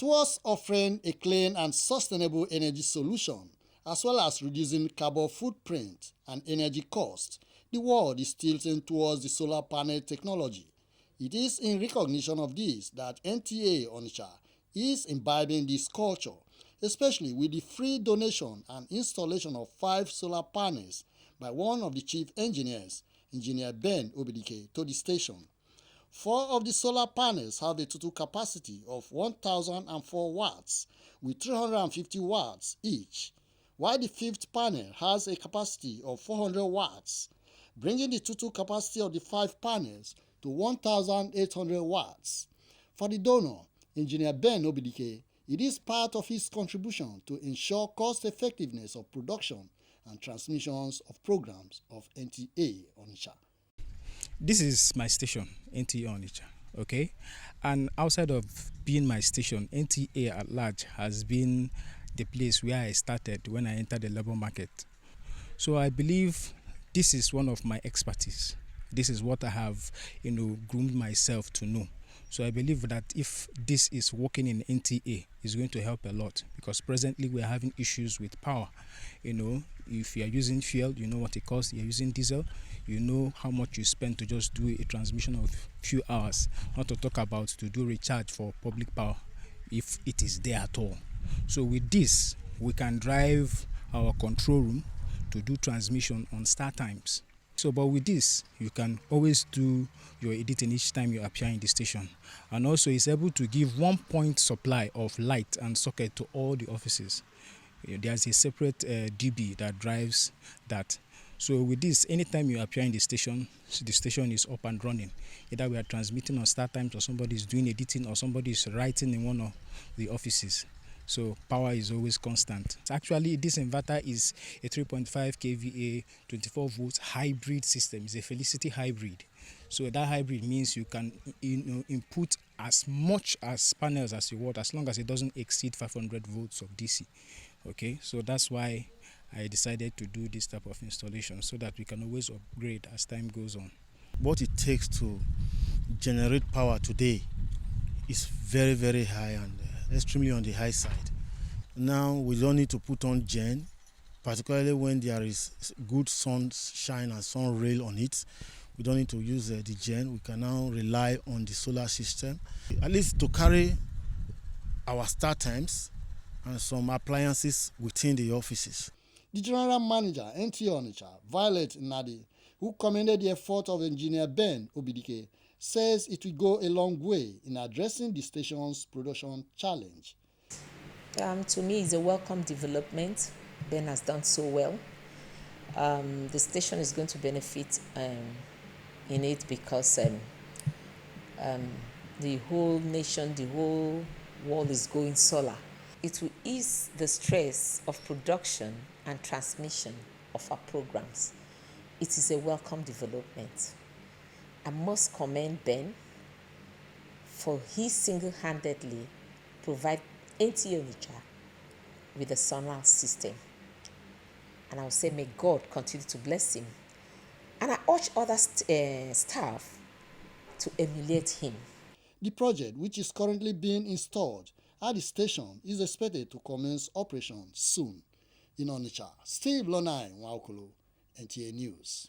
Towards offering a clean and sustainable energy solution, as well as reducing carbon footprint and energy costs, the world is tilting towards the solar panel technology. It is in recognition of this that Nta Onitsha is imbibing this culture, especially with the free donation and installation of 5 solar panels by one of the chief engineers, Engineer Ben Obidike, to the station. 4 of the solar panels have a total capacity of 1,004 watts with 350 watts each, while the 5th panel has a capacity of 400 watts, bringing the total capacity of the 5 panels to 1,800 watts. For the donor, Engineer Ben Obidike, it is part of his contribution to ensure cost-effectiveness of production and transmissions of programs of Nta Onitsha. This is my station, Nta Onitsha, okay? And outside of being my station, Nta at large has been the place where I started when I entered the labor market. So I believe this is one of my expertise. This is what I have, groomed myself to know. So I believe that if this is working in Nta, it's going to help a lot, because presently we are having issues with power. If you are using fuel, you know what it costs. You're using diesel, you know how much you spend to just do a transmission of few hours, not to talk about to do recharge for public power, if it is there at all. So with this, we can drive our control room to do transmission on start times. But with this, you can always do your editing each time you appear in the station. And also it's able to give 1 point supply of light and socket to all the offices. There's a separate DB that drives that. So with this, anytime you appear in the station is up and running. Either we are transmitting on start times, or somebody is doing editing, or somebody is writing in one of the offices. So power is always constant. Actually, this inverter is a 3.5 kVA, 24 volts hybrid system. It's a Felicity hybrid. So that hybrid means you can input as much as panels as you want, as long as it doesn't exceed 500 volts of DC. Okay, so that's why I decided to do this type of installation, so that we can always upgrade as time goes on. What it takes to generate power today is very, very high and extremely on the high side. Now we don't need to put on gen, particularly when there is good sunshine and sun rail on it. We don't need to use the gen. We can now rely on the solar system, at least to carry our start times and some appliances within the offices. The General Manager, Nta Onitsha, Violet Nnadi, who commended the effort of Engineer Ben Obidike, says it will go a long way in addressing the station's production challenge. To me, it's a welcome development. Ben has done so well. The station is going to benefit in it, because the whole nation, the whole world is going solar. It will ease the stress of production and transmission of our programs. It is a welcome development. I must commend Ben for he single-handedly provide Nta Onitsha with a solar system. And I will say, may God continue to bless him. And I urge other staff to emulate him. The project, which is currently being installed at the station, is expected to commence operation soon. In Onitsha, Steve Lonai Nwaokolo, NTA News.